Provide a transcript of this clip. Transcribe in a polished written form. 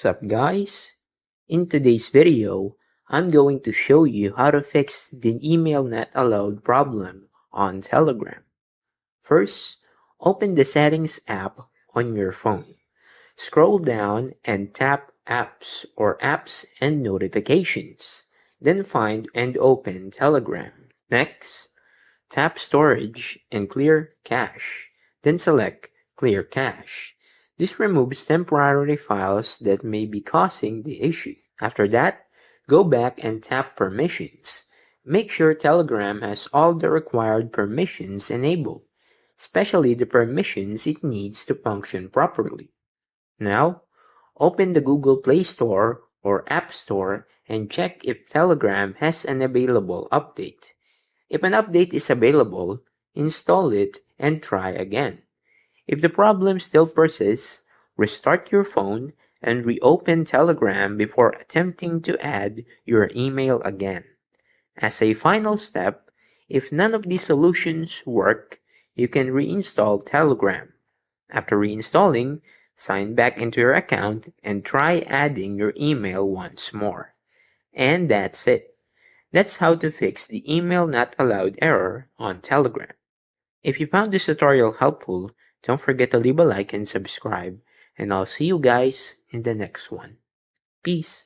Sup guys? In today's video, I'm going to show you how to fix the email not allowed problem on Telegram. First, open the Settings app on your phone. Scroll down and tap Apps or Apps and Notifications. Then find and open Telegram. Next, tap Storage and Clear Cache. Then select Clear Cache. This removes temporary files that may be causing the issue. After that, go back and tap Permissions. Make sure Telegram has all the required permissions enabled, especially the permissions it needs to function properly. Now, open the Google Play Store or App Store and check if Telegram has an available update. If an update is available, install it and try again. If the problem still persists, restart your phone and reopen Telegram before attempting to add your email again. As a final step, if none of these solutions work, you can reinstall Telegram. After reinstalling, sign back into your account and try adding your email once more. And that's it. That's how to fix the email not allowed error on Telegram. If you found this tutorial helpful, don't forget to leave a like and subscribe, and I'll see you guys in the next one. Peace.